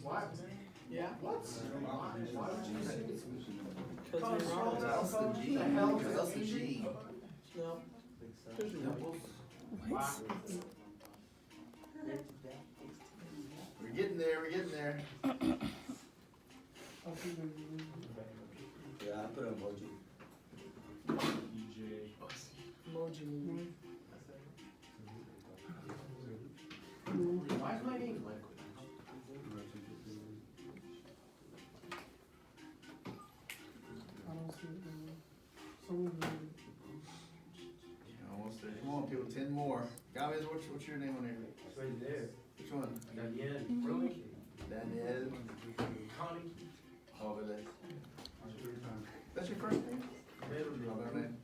What? Yeah. What? Why would you say this? Because you're wrong. That's the G. That's the G. No. What? We're getting there. We're getting there. Yeah, I put an emoji. Emoji movie. Why is my name liquid? Almost there. Come on, people. 10 more. Guys, what's your name on here? It's right there. Which one? Daniel. Daniel. Connie. Oh, over there. That's your first name? Middle Oh, middle name.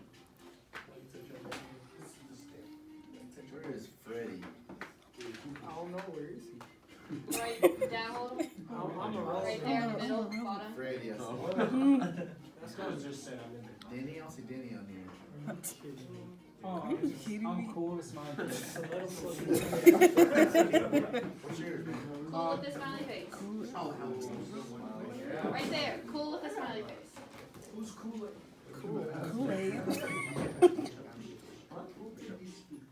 Where is Freddie? I don't know, where is he? Right down a little. I'm a Right there in the middle, bottom. Freddie, I see. That's what I just said. Denny, I don't see Denny on here. I'm kidding. I'm cool with smiley face. What's yours, man? Cool with the smiley face. Right there. Cool with the smiley face. Who's cooler? Kool-Aid.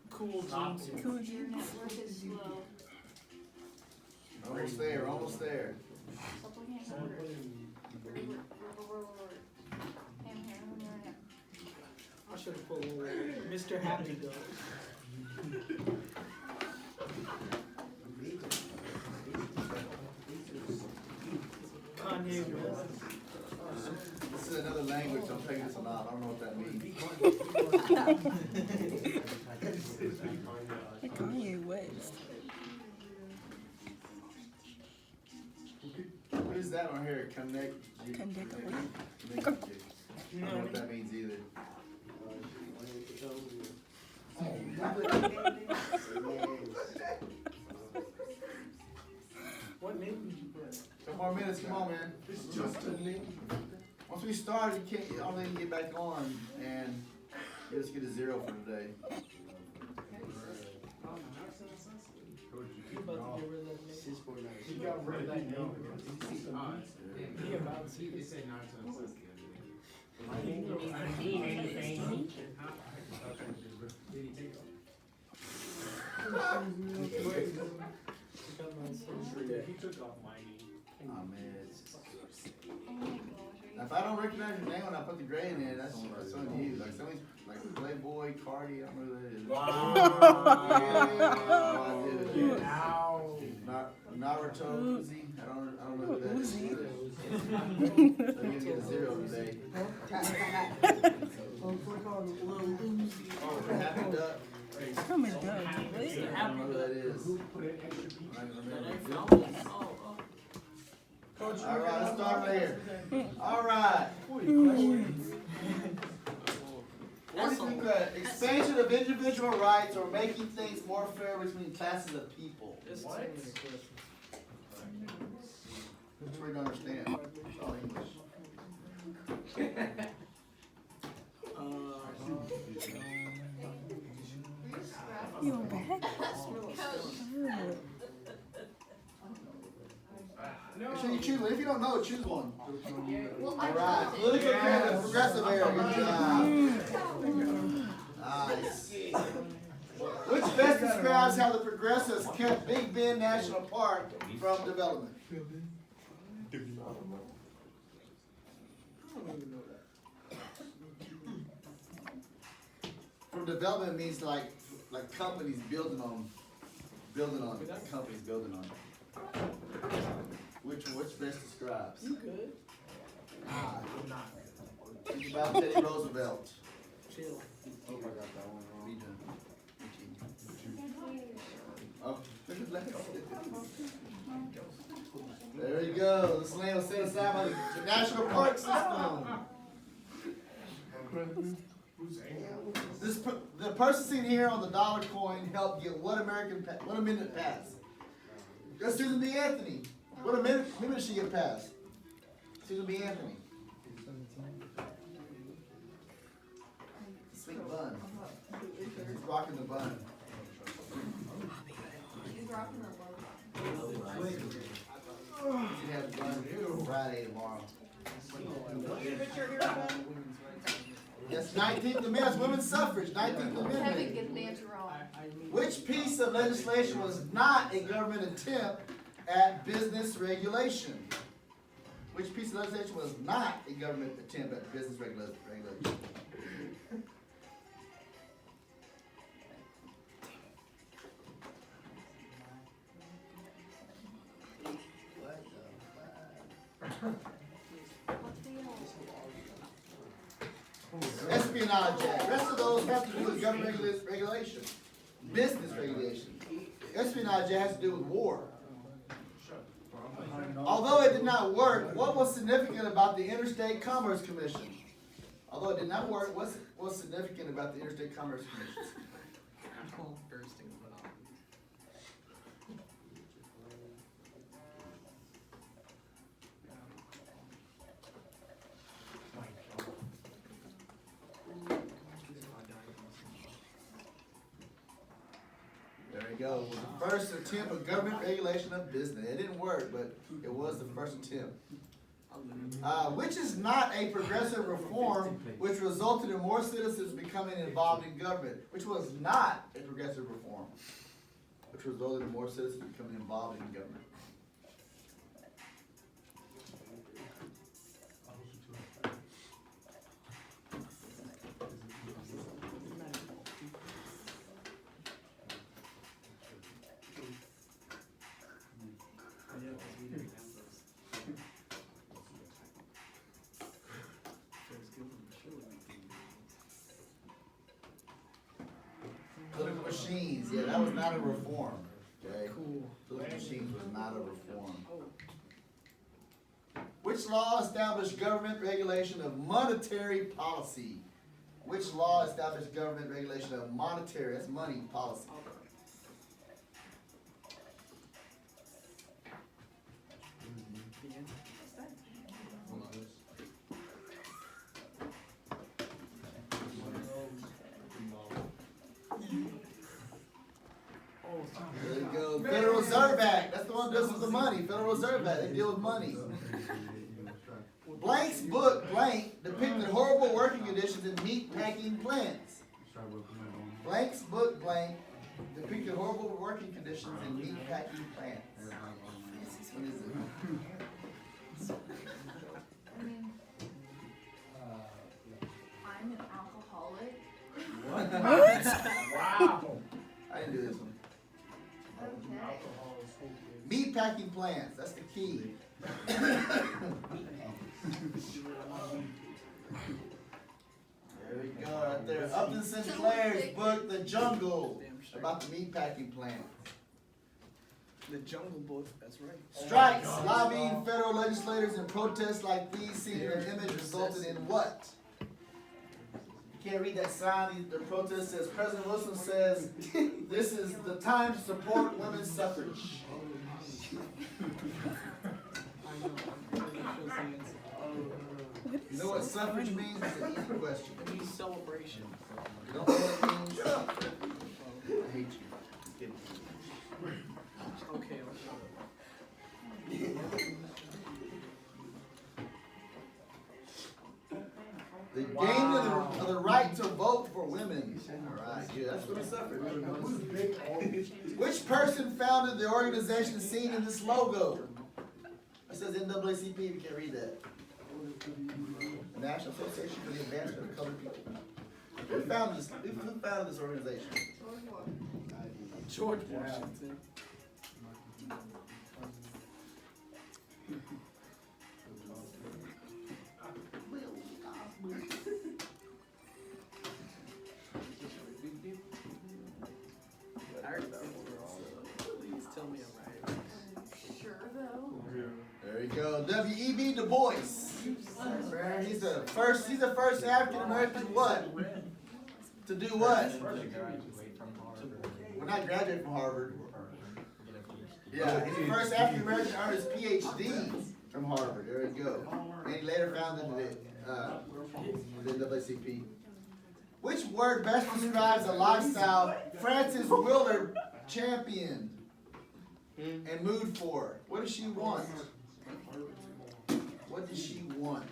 Cool jeans. Cool Your jeans. network is slow. Almost there, almost there. Stop looking at numbers. Ham, ham, ham. I should have put Mr. Happy Go. Kanye West. This is another language, I'm taking this a lot, I don't know what that means. Kanye West. What is that on here? Connect. Connect. I don't know what that means either. What name did you put? Couple more minutes, come on, man. It's just a name. Once we start, you can't, I don't think you can get back on, and you just get a 0 for today. You about to get rid of that name? 649. You got rid of that name. He about to. He took off my name. Oh, man. It's just, Oh my gosh. if I don't recognize your name when I put the gray in there, that's on you. Like somebody's like Playboy, Cardi, I don't know who that is. Wow. Yeah, Naruto, Uzi, I don't know who that is. Uzi. So you get a 0 today. Oh, Happy Duck. I'm a dog. I don't know who that is. I don't remember. All right, let's start right here. All right. What do you think the expansion of individual rights or making things more fair between classes of people? What? That's where you don't understand. It's all English. You back? Actually, you choose one. If you don't know, choose one. Well, All right. Political and progressive area. Good job. Nice. Which best describes how the progressives kept Big Bend National Park from development? From development means like companies building on companies building on. Which best describes? You good? Think about Teddy Roosevelt. Chill. Oh, I got that one wrong. Me done. Oh, there you go. This land was set aside by the National Park System. The person seen here on the dollar coin helped get what amendment passed? That's Susan B. Anthony. What amendment did she get passed? Susan B. Anthony. Sweet bun. He's rocking the bun. He's rocking the low. should have one Friday tomorrow. Yes, 19th Amendment, that's women's suffrage, 19th Kevin Amendment. get the answer wrong. Which piece of legislation was not a government attempt at business regulation? Which piece of legislation was not a government attempt at business regulation? Espionage Act. Rest of those have to do with government regulation, business regulation. Espionage Act has to do with war. Although it did not work, what was significant about the Interstate Commerce Commission? Although it did not work, what's significant about the Interstate Commerce Commission? There you go. It was the first attempt of government regulation of business. It didn't work, but it was the first attempt. Which is not a progressive reform which resulted in more citizens becoming involved in government. Which was not a progressive reform which resulted in more citizens becoming involved in government. Political machines, yeah, that was not a reform. Okay? Cool. Political machines was not a reform. Which law established government regulation of monetary policy? Which law established government regulation of monetary, that's money, policy? There you go. Federal Reserve Act. That's the one that deals with the money. Federal Reserve Act. They deal with money. Blank's book, Blank, depicted horrible working conditions in meat packing plants. Blank's book, Blank, depicted horrible working conditions in meat packing plants. What is it? I mean, I'm an alcoholic. Wow. I didn't do this one. Okay. Meat packing plants. That's the key. There we go, right there. Upton Sinclair's book, The Jungle, about the meat packing plant. The Jungle Book, that's right. Strikes, lobbying federal legislators and protests like these seen in an image resulted in what? You can't read that sign. The protest says, President Wilson says, this is the time to support women's suffrage. You know what suffrage means? It's an easy question. It means celebration. You don't know what it means? I hate you. Just kidding. Okay. The gain of the right to vote for women. All right, yeah, that's what suffrage. Which person founded the organization seen in this logo? It says NAACP, you can't read that. The National Association for the Advancement of Colored People. Who founded this organization? George Washington. Please tell me I'm right. Sure though. There you go. W.E.B. Du Bois. He's the first African American what? To do what? Well, not graduate from Harvard. Yeah, he's the first African American to earn his PhD from Harvard. There you go. And he later founded the NAACP. Which word best describes a lifestyle Francis Willard championed? and mood for? What does she want? What does she want?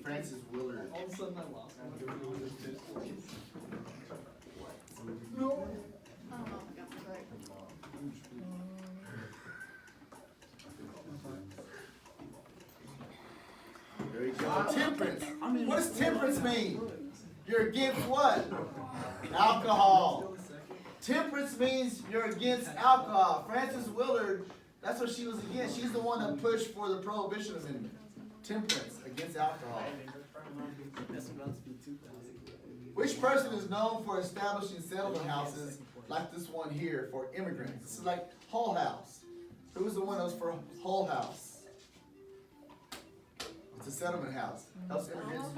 Frances Willard. All of a sudden I lost. I don't know if I got this right. There you go. Temperance. What does temperance mean? You're against what? Alcohol. Temperance means you're against alcohol. Frances Willard, that's what she was against. She's the one that pushed for the Prohibition Amendment. Temperance, against alcohol. Which person is known for establishing settlement houses like this one here for immigrants? This is like Hull House. Who was the one that was for Hull House? It's a settlement house. Helps immigrants.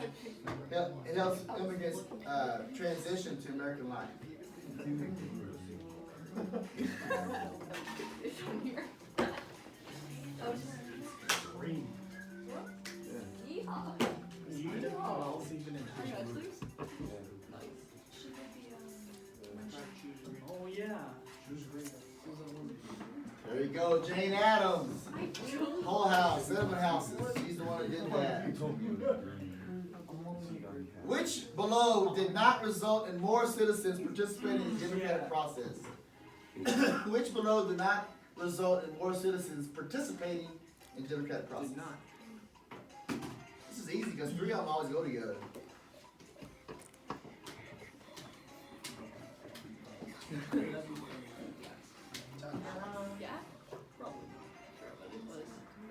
It helps immigrants transition to American life. Oh yeah. There you go, Jane Addams. Hull House, settlement houses. She's the one who did that. Which below did not result in more citizens participating in the democratic process? Which below did not result in more citizens participating in the democratic process? Did not. This is easy because three of them always go together.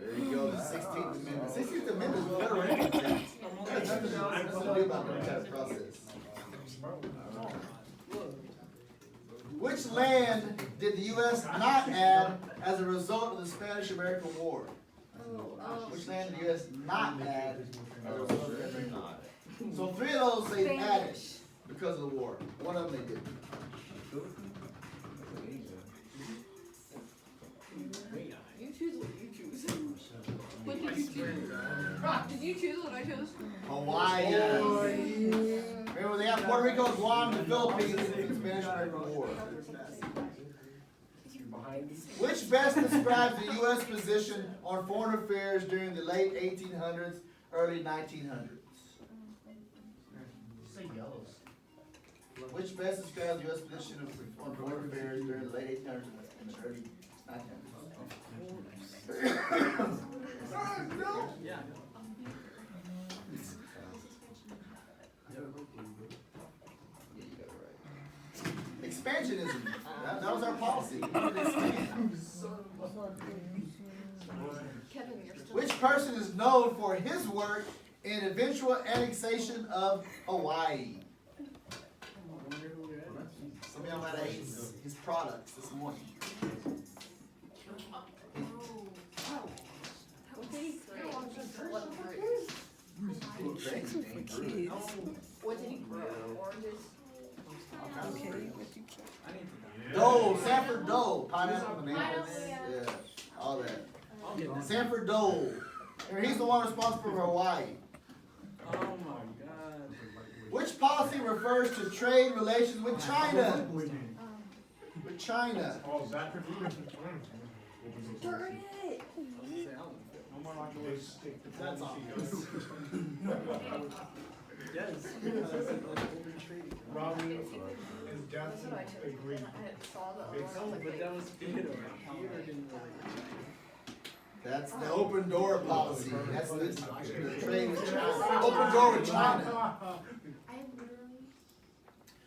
There you go, the 16th Amendment. 16th Amendment is Federal Income Tax. That's nothing to do about the democratic process. Which land did the U.S. not add as a result of the Spanish-American War? Which land did the U.S. not add as a result of the Spanish-American War? So three of those they added because of the war. One of them they didn't. You choose what you choose. What did you choose? Did you choose what I chose? Hawaii. Remember they got Puerto Rico, Guam, and the Philippines in the Spanish-American War. Which best describes the U.S. position on foreign affairs during the late 1800s, early 1900s? Which best describes the U.S. position on foreign affairs during the late 1800s and early 1900s? Yeah. Expansionism. That was our policy. Kevin, you're still. Which person is known for his work in eventual annexation of Hawaii? Some of y'all might have ate his products this morning. Kids. What did he grow? Oranges? Okay, what you Dole, Sanford Dole, pineapple, bananas, yeah, all that. Sanford Dole. He's the one responsible for Hawaii. Oh my God. Which policy refers to trade relations with China? With China. That's all. Yes. Robbie and That's Johnson what I chose. agreed. I saw the other one. I was like, But that was good. Here didn't really. That's the open door policy. That's the trade with China. Open door with China. I literally.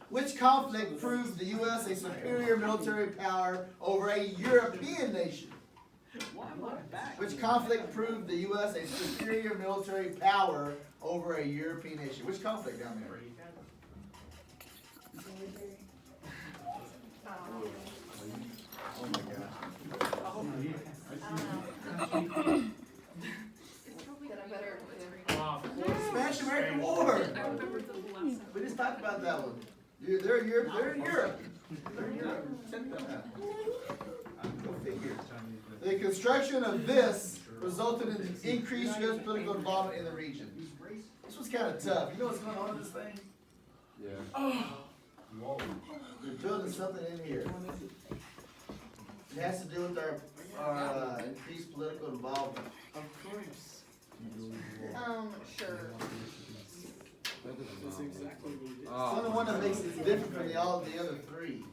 Which conflict proved the U.S. a superior military power over a European nation? Why am I back? Which conflict proved the U.S. a superior military power over a European nation? Which conflict down there? Oh my God. Then I better. Spanish-American War. We just talked about that one. They're in Europe. They're in Europe. They're in Europe. Go figure. The construction of this resulted in increased U.S. political involvement in the region. This was kind of tough. You know what's going on in this thing? Yeah. They're building something in here. It has to do with our or increased political involvement? Of course. Sure. That's exactly what it is. It's the only one that makes it different from all the other three.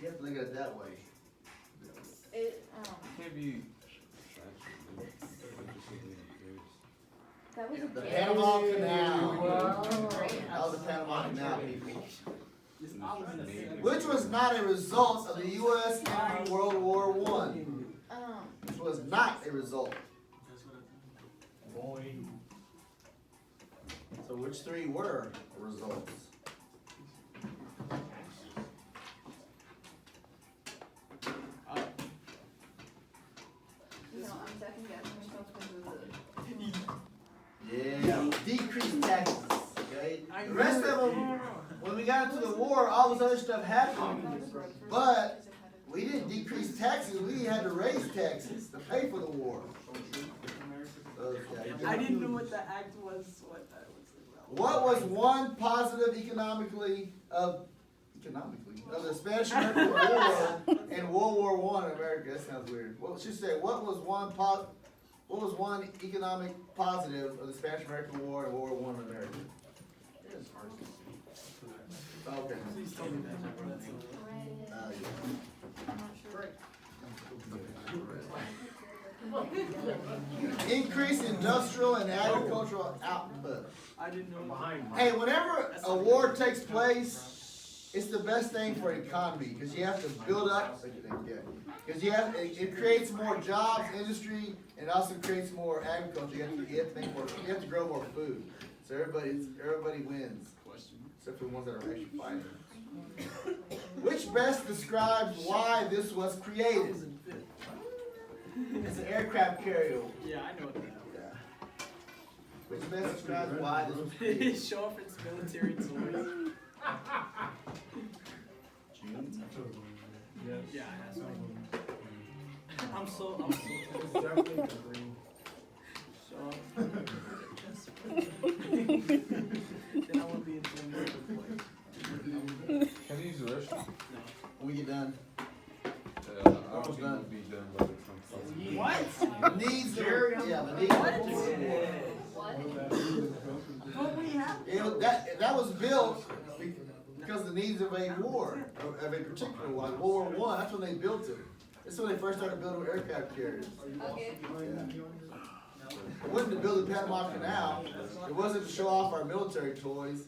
You have to look at it that way. It, Can't be. that was a The gift. Panama Canal. Oh, That was the Panama Canal, people. This olive is a Which was not a result of the U.S. entering World War I. Which was not a result. So which three were results? I'm second guessing myself because of Yeah, decreased taxes, okay? The rest of them, when we got into the war, all this other stuff happened. But we didn't decrease taxes, we had to raise taxes to pay for the war. Okay. I didn't know what the act was, what that was about. What was one positive economically of the Spanish-American War and World War I in America? That sounds weird. Well, she said, what was one economic positive of the Spanish-American War and World War I in America? Okay. Please tell me that. I'm not sure. Increase industrial and agricultural output. I didn't know. Hey, whenever a war takes place, it's the best thing for an economy because you have to build up. Because it creates more jobs, industry, and also creates more agriculture. You have to make more. You have to grow more food. So everybody wins, except for the ones that are actually fighting. Which best describes why this was created? It's an aircraft carrier. Yeah, I know what that Yeah. Which best describes why this was created? is. Show off its military toys. Yeah, I have some. I'm so. It's definitely the green. Show off. Then I won't be into the military play. Can you use the restroom? When we get done. I don't think we'll be done by the time. What? The needs the needs. What? What we have? That was built because of the needs of a war, of a particular one, World War I. That's when they built it. That's when they first started building aircraft carriers. Okay. It wasn't to build the Panama Canal. It wasn't to show off our military toys,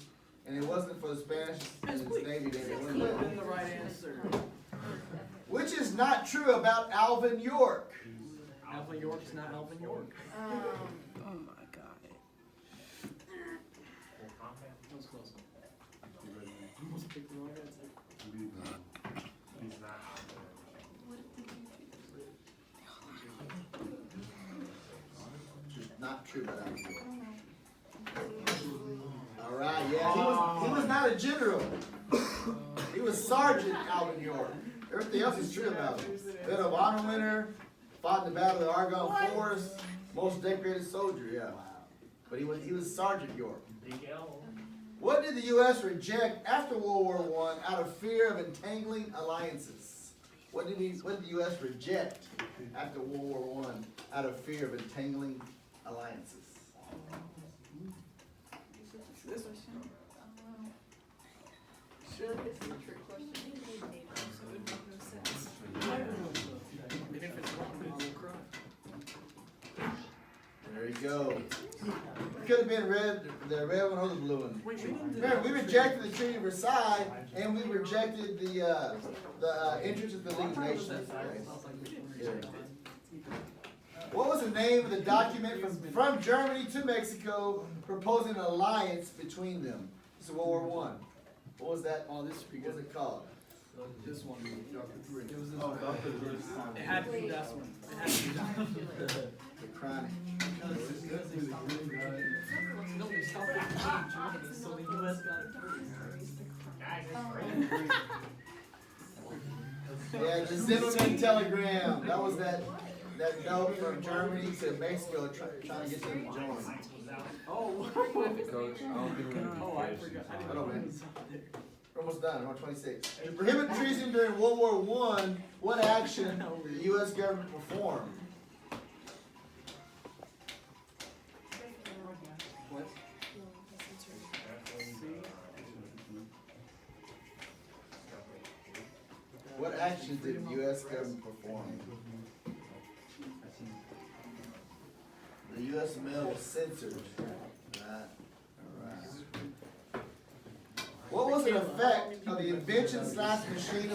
and it wasn't for the Spanish and the Navy. They Could wouldn't have do been it. the right answer. Which is not true about Alvin York. Alvin York's not Alvin York. Oh my God. That was close. Almost picked the wrong answer. Not true about Alvin York. All right, yeah, he was not a general. He was Sergeant Alvin York. Everything else is true about him. Medal of Honor winner, fought in the Battle of the Argonne Forest, most decorated soldier, yeah. But he was Sergeant York. What did the U.S. reject after World War I out of fear of entangling alliances? What did the U.S. reject after World War I out of fear of entangling alliances? This one. Sure, it's a trick question. So it makes no sense. And if it's wrong, I will cry. There you go. It could have been the red one or the blue one. Wait, we didn't do Remember, we rejected the Treaty of Versailles, and we rejected the entrance of the League of Nations. Yeah. What was the name of the document from Germany to Mexico proposing an alliance between them? This is World War I. What was that? Oh, this is pretty What was good. it called? This one. It was this Oh, one. It had to be that one. It had to be that one. The Chronic. No, they stopped it in Germany, so the US got it first. Yeah, the Zimmerman telegram. That was that note from Germany to Mexico trying to get them to join. Oh, Because I don't think we're gonna be oh, I finished forgot. I in didn't time. know man. it was up there. We're almost done. We're on 26. To prohibit treason during World War I, what action did the U.S. government perform? What? What action did the U.S. government perform? The U.S. mail was censored. Right. Alright. What was an effect of the invention / machine